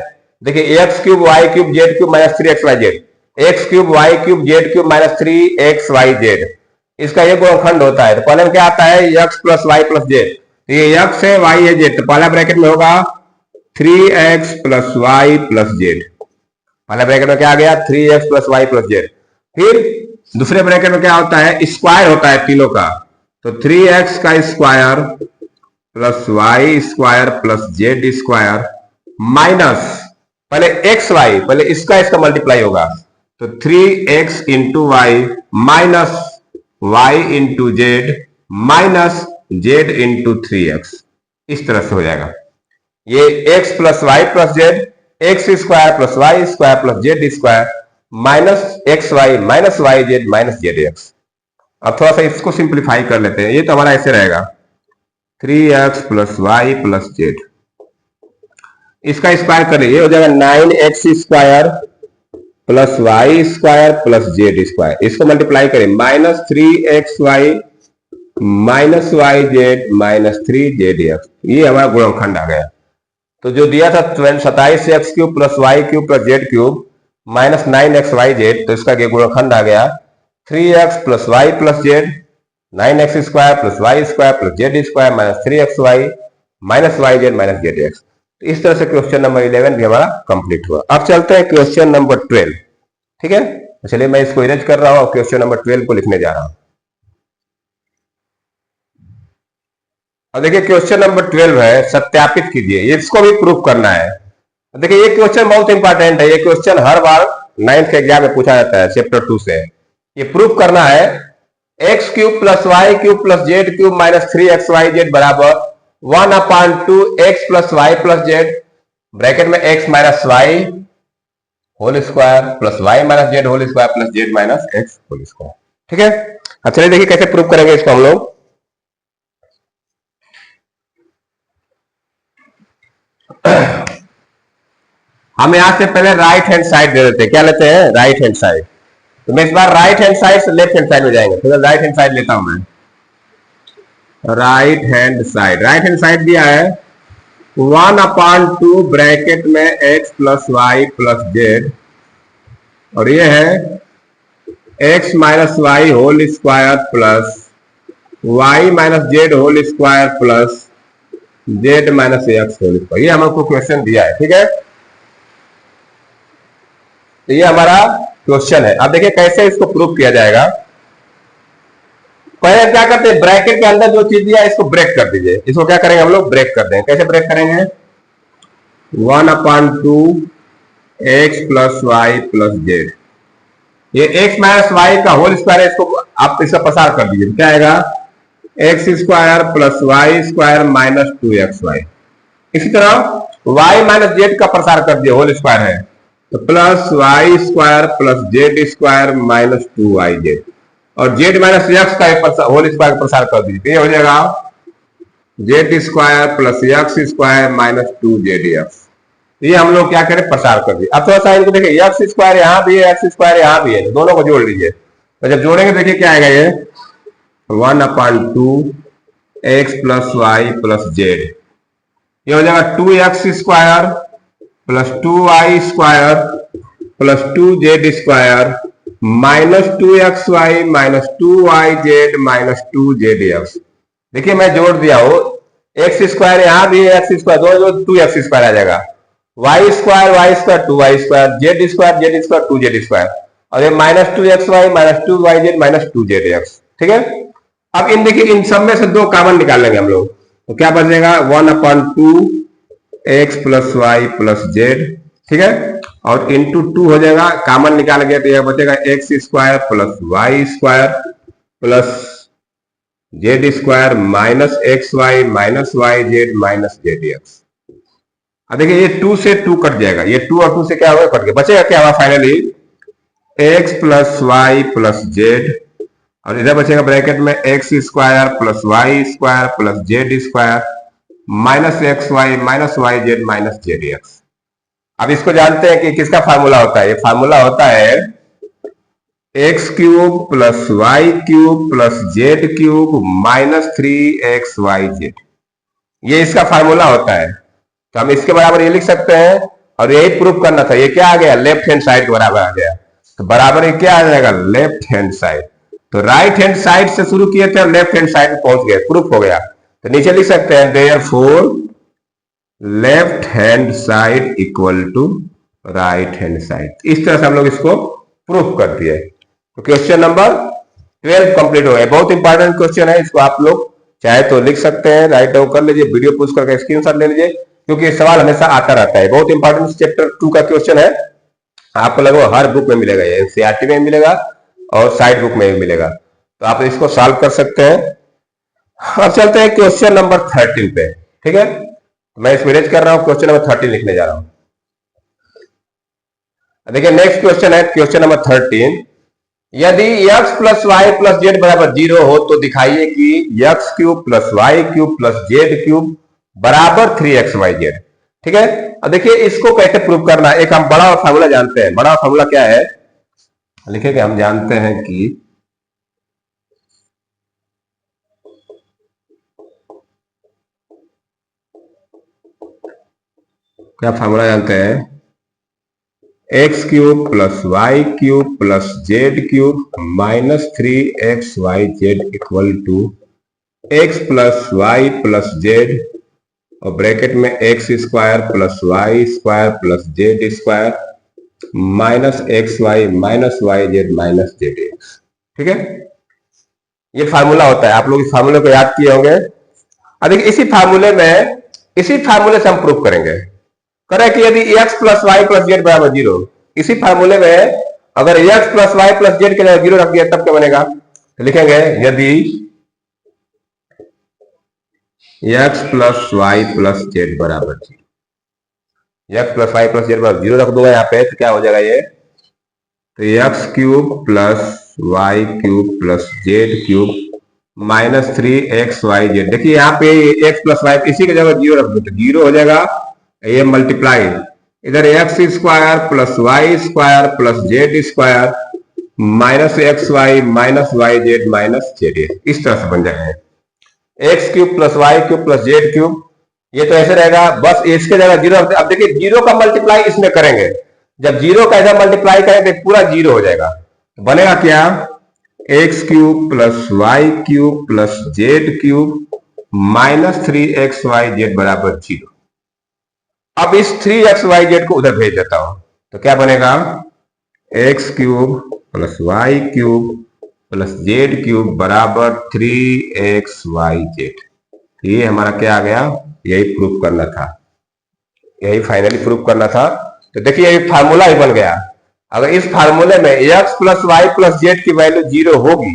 देखिए x cube y cube z cube minus 3xyz, x cube y cube z cube minus 3xyz, इसका ये गुणनखंड होता है। तो पहले में क्या आता है, x plus y plus z, तो ये एक्स है वाई है जेड, तो पहला ब्रैकेट में होगा 3x plus y plus z, पहला ब्रैकेट में क्या आ गया 3x plus y plus Z. फिर दूसरे ब्रैकेट में क्या होता है, स्क्वायर होता है तीनों का, तो 3x का square plus y square plus z square minus पहले एक्स वाई, पहले इसका मल्टीप्लाई होगा, तो 3x into y minus y into z minus z into 3x, इस तरह से हो जाएगा। ये x plus y plus z, x square plus y square plus z square minus x y minus y z minus z x. अब थोड़ा सा इसको सिंप्लीफाई कर लेते हैं। ये तो हमारा ऐसे रहेगा 3x plus y plus z, इसका स्क्वायर कर लीजिए, हो जाएगा 9x square plus y square plus z square. इसको मल्टीप्लाई करें minus 3xy minus y z minus 3zx, ये हमारा गुणनखंड आ गया। तो जो दिया था 27x cube plus y cube plus z cube minus 9xy z, तो इसका गुणनखंड आ गया 3x plus y plus z, 9x square plus y square plus z square minus 3xy minus y z minus z x. तो इस तरह से question number 11 भी हमारा कंप्लीट हुआ। अब चलते हैं क्वेश्चन नंबर 12। ठीक है, चलिए मैं इसको इरेज कर रहा हूं और क्वेश्चन नंबर 12 को लिखने जा रहा हूं। अब देखिए क्वेश्चन नंबर 12 है, सत्यापित कीजिए, इसको भी प्रूफ करना है। देखिए ये क्वेश्चन बहुत इंपॉर्टेंट है, ये क्वेश्चन हर बार 9th के एग्जाम में पूछा जाता है चैप्टर 2 से। ये प्रूफ करना है x cube plus y cube plus z cube minus 3xyz बराबर 1/2 x plus y plus z, bracket में x minus y whole square plus y minus z whole square plus z minus x whole square. ठीक है, अब चलिए देखिए कैसे proof करेंगे इसको हम लोग। हम यहां से पहले राइट हैंड साइड दे देते हैं, क्या लेते हैं, राइट हैंड साइड। तो मैं इस बार राइट हैंड साइड से लेफ्ट हैंड साइड में जाएंगे, तो राइट हैंड साइड लेता हूं मैं। राइट हैंड साइड दिया है 1/2 ब्रैकेट में x plus y plus z, और ये है x minus y whole square plus y minus z whole square plus z minus x whole square. ये हमको क्वेश्चन दिया है। ठीक है, तो ये हमारा क्वेश्चन है। अब देखिए कैसे इसको प्रूव किया जाएगा। पहले क्या करते हैं, ब्रैकेट के अंदर जो चीज दिया है इसको ब्रेक कर दीजिए। इसको क्या करेंगे हम लोग, ब्रेक कर देंगे। कैसे ब्रेक करेंगे, 1/2 x plus y plus z, ये एक्स माइनस वाई का होल स्क्वायर है, इसको आप इसका प्रसार कर दीजिए, क्या आएगा, x square plus y square minus 2xy। इसी तरह वाई माइनस जेड का प्रसार कर दिए, होल स्क्वायर है, तो plus y square plus z square minus 2yz, और जेड माइनस एक्स का होल स्क्वायर प्रसार कर दीजिए, ये हो जाएगा z square plus x square minus 2zx। ये हम लोग क्या करें, प्रसार कर दिए। अब थोड़ा सा इनको देखिए, एक्स स्क्वायर यहाँ भी है, एक्स स्क्वायर यहाँ भी है, तो दोनों को जोड़ लीजिए। तो जब जोड़ेंगे देखिए क्या आएगा, ये 1/2 x plus y plus z, ये हो जाएगा 2x square plus 2y square plus 2z square minus 2xy minus 2yz minus 2zx। देखिए मैं जोड़ दिया हो, एक्स स्क्वायर यहाँ भी है, एक्स स्क्वायर दो 2x स्क्वायर आ जाएगा, y square 2y square Z square 2z square, और ये minus 2xy minus 2yz minus 2zx। ठीक है, अब इन देखिए इन सब में से दो कॉमन निकाल लेंगे हम लोग, तो क्या बचेगा, 1/2 x plus y plus z. ठीक है, और इंटू 2 हो जाएगा, कॉमन निकाल गया तो यह बचेगा x square plus y square plus z square minus x y minus y z minus z x. अब देखिए ये 2 से 2 कट जाएगा, ये 2 और 2 से क्या होगा, कट गया, बचेगा क्या होगा finally, x plus y plus z, और इधर बचेगा ब्रैकेट में x square plus y square plus z square minus x y minus y z minus z x. अब इसको जानते हैं कि किसका फार्मूला होता है, ये फार्मूला होता है x cube plus y cube plus z cube minus 3xyz, ये इसका फार्मूला होता है। तो हम इसके बराबर ये लिख सकते हैं, और यही प्रूफ करना था। ये क्या आ गया, लेफ्ट हैंड साइड के बराबर आ गया, तो बराबर ये क्या आ जाएगा, लेफ्ट हैंड साइड। तो राइट हैंड साइड से शुरू किए थे और लेफ्ट हैंड साइड में पहुंच गए, प्रूफ हो गया। तो नीचे लिख सकते हैं therefore left hand side equal to right hand side. इस तरह से हम लोग इसको प्रूफ कर दिए। तो क्वेश्चन नंबर 12 कंप्लीट हो गया। बहुत इंपॉर्टेंट क्वेश्चन है, इसको आप लोग चाहे तो लिख सकते हैं, राइट डाउन कर लीजिए, वीडियो पोस्ट करके स्क्रीनशॉट ले लीजिए, क्योंकि ये सवाल हमेशा आता रहता है। बहुत इंपॉर्टेंट चैप्टर 2 का क्वेश्चन है, आपको लगभग हर बुक में मिलेगा, एनसीईआरटी में मिलेगा और साइड बुक में भी मिलेगा। तो आप इसको सॉल्व कर सकते हैं। अब चलते हैं क्वेश्चन नंबर 13 पे। ठीक है, मैं इसमें रेज कर रहा हूं, क्वेश्चन नंबर 13 लिखने जा रहा हूं। देखिए नेक्स्ट क्वेश्चन है क्वेश्चन नंबर 13। यदि x plus y plus z बराबर 0 हो तो दिखाइए कि x cube plus y cube plus z cube बराबर 3xyz। ठीक है, अब देखिए इसको कैसे प्रूव करना है। एक हम बड़ा फार्मूला जानते हैं। बड़ा फार्मूला क्या है, लिखेंगे, हम जानते हैं कि क्या फार्मूला जानते हैं, x cube plus y cube plus z cube minus 3xyz equal to x plus y plus z और ब्रैकेट में x square plus y square plus z square minus x y minus y z minus z x. ठीक है, ये formula होता है। आप लोग इस फार्मूले को याद किए होंगे। अब देखिए इसी फार्मूले से हम प्रूफ करेंगे। करें कि यदि x plus y plus z बराबर 0, इसी फार्मूले में अगर x plus y plus z के जगह 0 रख दिया तब क्या बनेगा, तो लिखेंगे यदि x plus y plus z बराबर 0, x plus y plus z बराबर 0 रख दूंगा यहाँ पे, तो क्या हो जाएगा ये, तो x cube plus y cube plus z cube minus 3xyz। देखिए यहाँ पे x प्लस वाई इसी की जगह 0 रख दो तो 0 हो जाएगा, ये मल्टीप्लाई इधर x square plus y square plus z square minus x y minus y z minus z, इस तरह से बन जाएगा x cube plus y cube plus z cube. ये तो ऐसे रहेगा, बस इसके जगह 0। अब देखिए 0 का मल्टीप्लाई इसमें करेंगे, जब 0 का ऐसा मल्टीप्लाई करेंगे तो पूरा 0 हो जाएगा। बनेगा क्या, x cube plus y cube plus z cube minus 3xyz बराबर 0। अब इस 3xyz को उधर भेज देता हूं तो क्या बनेगा, x cube plus y cube plus z cube बराबर 3xyz। ये हमारा क्या आ गया, यही प्रूफ करना था, यही फाइनली प्रूफ करना था। तो देखिए ये फार्मूला ही बन गया। अगर इस फार्मूले में x plus y plus z की वैल्यू 0 होगी,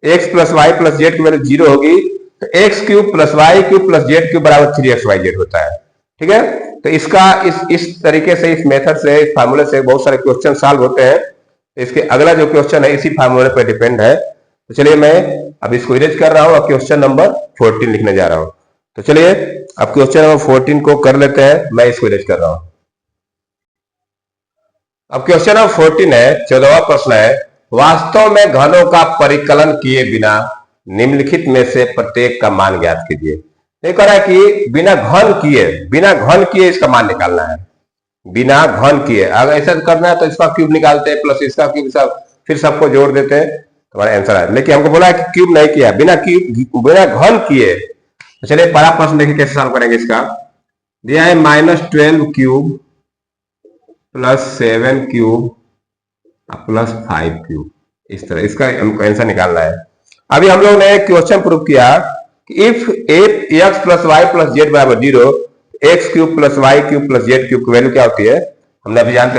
x plus y plus z की वैल्यू 0 होगी, तो x cube plus y cube plus z cube बराबर 3xyz होता है। ठीक है, तो इसका इस तरीके से, इस मेथड से, इस फार्मूले से बहुत सारे क्वेश्चन सॉल्व होते हैं। तो इसके अगला जो क्वेश्चन है इसी फार्मूले पर डिपेंड है। तो चलिए मैं अब इसको इरेज कर रहा हूं और क्वेश्चन नंबर 14 लिखने जा रहा हूं। तो चलिए अब क्वेश्चन नंबर 14 को कर लेते हैं, मैं इसको इरेज कर रहा हूं। अब क्वेश्चन नंबर 14 है, 14वां प्रश्न है, वास्तव में घनों का परिकलन किए बिना निम्नलिखित में से प्रत्येक का मान ज्ञात कीजिए। ये कह रहा है कि बिना घन किए इसका मान निकालना है। बिना घन किए, अगर ऐसा करना है तो इसका क्यूब निकालते हैं प्लस इसका क्यूब, फिर सबको जोड़ देते हैं, हमारा आंसर है। लेकिन हमको बोला है कि क्यूब नहीं किया, बिना घन किए। तो चलिए पहला प्रश्न देखिए कैसे सॉल्व करेंगे। इसका दिया है -12 cube plus 7 cube plus 5 cube, इस तरह इसका हमको आंसर निकालना है। अभी हम लोग ने क्वेश्चन प्रूव किया कि if x plus y plus z बराबर 0, x cube plus y cube plus z cube की वैल्यू क्या होती है, हमने अभी हम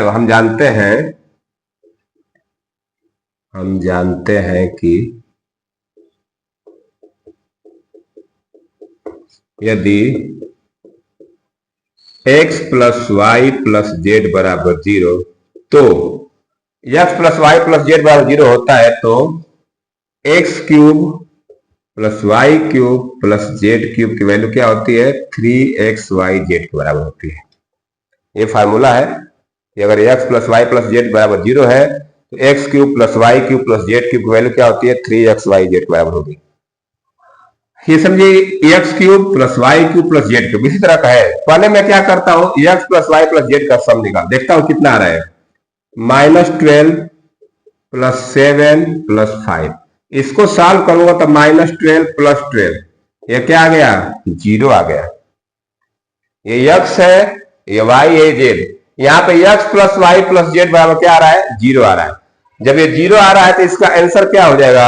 जानते हैं कि यदि x plus y plus z बराबर 0, तो x plus y plus z बराबर 0 होता है तो x cube plus y cube plus z cube की वैल्यू क्या होती है, 3xyz के बराबर होती है। ये फार्मूला है कि अगर x plus y plus z बराबर 0 है तो x cube plus y cube plus z cube की वैल्यू क्या होती है, 3xyz के बराबर होगी। ये समझिए x cube plus y cube plus z cube इसी तरह का है। पहले मैं क्या करता हूं, x plus y plus z का सम निकाल देखता हूं कितना आ रहा है, -12 प्लस 7 प्लस 5। इसको सॉल्व करूंगा तो -12 प्लस 12, ये क्या आ गया, 0 आ गया। ये x है, ये y है, जेड। यहाँ पे x plus y plus z बराबर क्या आ रहा है, 0 आ रहा है। जब ये 0 आ रहा है तो इसका आंसर क्या हो जाएगा,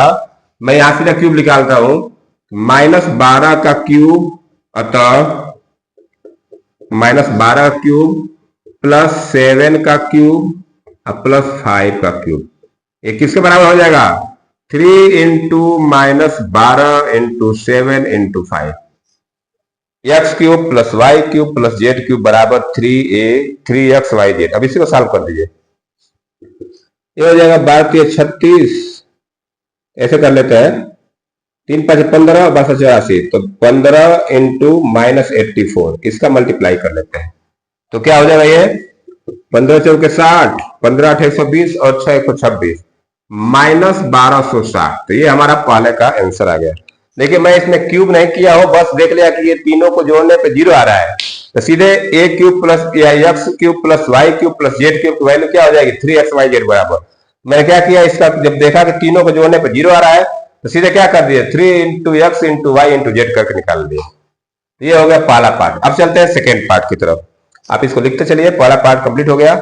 मैं यहां सीधा क्यूब निकालता हूं, -12 का क्यूब, अतः -12 का क्यूब प्लस 7 का क्यूब और प्लस 5 का क्यूब, ये किसके बराबर हो जाएगा, 3 × -12 × 7 × 5 x cube plus y cube plus z cube बराबर 3x अब इसी को सॉल्व कर दीजिए। ये हो जाएगा 12×36, ऐसे कर लेते हैं, 3×5 = 15, 12×84, तो 15 × -84, इसका मल्टीप्लाई कर लेते हैं। तो क्या हो जाएगा ये 15×4 = 60, 15×8 = 120 और 6 × 126 -1260। तो ये हमारा पहले का आंसर आ गया। देखिए मैं इसमें क्यूब नहीं किया हो, बस देख लिया कि ये तीनों को जोड़ने पे 0 आ रहा है, तो सीधे a cube plus x cube plus y cube plus z cube की वैल्यू क्या हो जाएगी 3xyz बराबर। मैंने क्या किया, इसका जब देखा कि तीनों को जोड़ने पे 0 आ रहा है तो सीधे क्या कर दिए 3 × x × y × z करके निकाल दिए। ये हो गया पहला पार्ट। अब चलते हैं सेकेंड पार्ट की तरफ। आप इसको लिखते चलिए, पहला पार्ट कंप्लीट हो गया।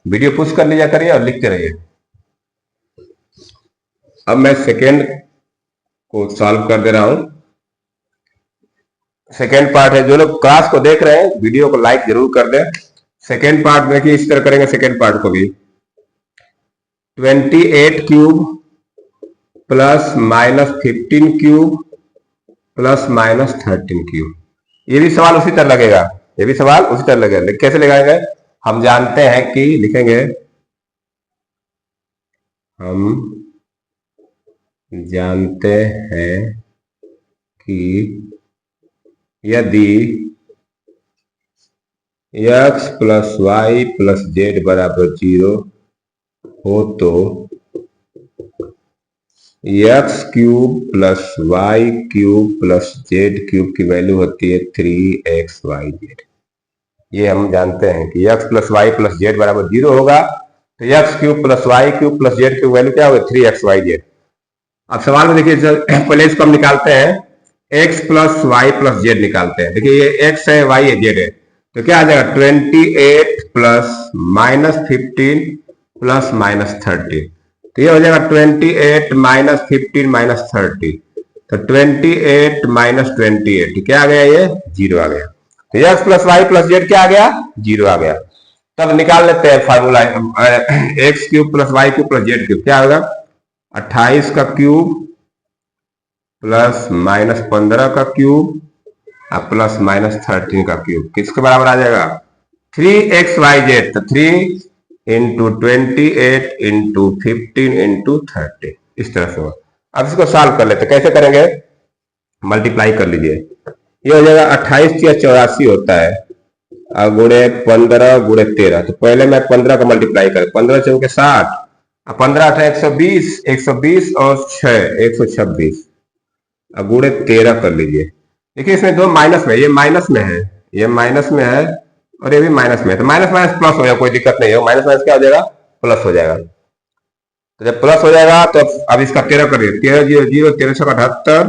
वीडियो पुश कर लीजिए करिए और लिखते रहिए। अब मैं सेकेंड को सॉल्व कर दे रहा हूं। सेकेंड पार्ट है, जो लोग क्लास को देख रहे हैं वीडियो को लाइक जरूर कर दें। सेकेंड पार्ट देखिए इस तरह करेंगे। सेकेंड पार्ट को भी 28 cube plus -15 cube plus -13 cube. ये भी सवाल उसी तरह लगेगा, ये भी सवाल उसी तरह लगेगा। कैसे लगाएंगे, हम जानते हैं कि लिखेंगे, हम जानते हैं कि यदि x plus y plus z बराबर 0 हो तो x cube plus y cube plus z cube की वैल्यू होती है 3xyz। ये हम जानते हैं कि x plus y plus z बराबर 0 होगा तो x cube plus y cube plus z की वैल्यू क्या होगी 3xyz। अब सवाल में देखिए पहले इसको हम निकालते हैं, x plus y plus z निकालते हैं। देखिए ये x है, y है, z है, तो क्या आ जाएगा 28 प्लस -15 प्लस -30। तो ये हो जाएगा 28 -15 -30, तो 28 -28 क्या आ गया, ये 0 आ गया। तो x plus y plus z क्या आ गया 0 आ गया। तब निकाल लेते हैं formula, x cube plus y cube plus z cube क्या होगा 28 का क्यूब प्लस -15 का क्यूब प्लस -13 का क्यूब किसके बराबर आ जाएगा 3xyz। तो 3 × 28 × 15 × 30 इस तरह से होगा। अब इसको सॉल्व कर लेते, कैसे करेंगे, मल्टीप्लाई कर लीजिए। ये हो जाएगा 28 या 84 होता है, गुणे 15 गुणे 13। तो पहले मैं 15 का मल्टीप्लाई कर, 15 × 4 = 60, 15 × 8 = 120 और 6 126 गुणे 13 कर लीजिए। देखिए इसमें दो माइनस में, ये माइनस में है, ये माइनस में है और ये भी माइनस में है, तो माइनस माइनस प्लस हो जाएगा, कोई दिक्कत नहीं है। माइनस माइनस क्या हो जाएगा प्लस हो जाएगा। तो जब प्लस हो जाएगा तो अब इसका 13 करिए, 13 0 0 13 × 78,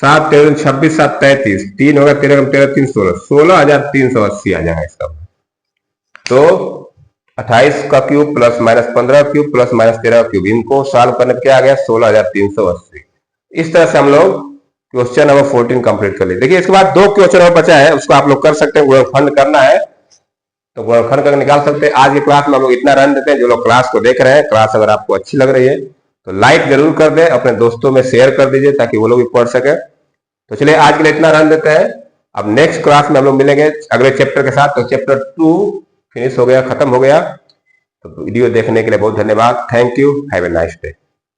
7 13 26 7 33, 3 होगा 13 × 13 3 16 16,380 आ जाएगा इसका। तो 28 का cube plus -15 cube plus -13 cube, इनको सॉल्व करने पे क्या आ गया 16,380। इस तरह से हम लोग क्वेश्चन नंबर 14 कंप्लीट कर लिए। देखिए इसके बाद 2 क्वेश्चन और बचा है, उसको आप लोग कर सकते हैं, गुणनखंड करना है तो गुणनखंड करके निकाल सकते हैं। आज की क्लास में हम लोग इतना रन देते हैं। जो लोग क्लास को देख रहे हैं, क्लास अगर आपको अच्छी लग रही है तो लाइक जरूर कर दें, अपने दोस्तों में शेयर कर दीजिए ताकि वो लोग भी पढ़ सके। तो चलिए आज के लिए इतना रन देते हैं। अब नेक्स्ट क्लास में हम लोग मिलेंगे अगले चैप्टर के साथ। तो चैप्टर 2 फिनिश हो गया, खत्म हो गया। तो वीडियो देखने के लिए बहुत धन्यवाद। Thank you, have a nice day.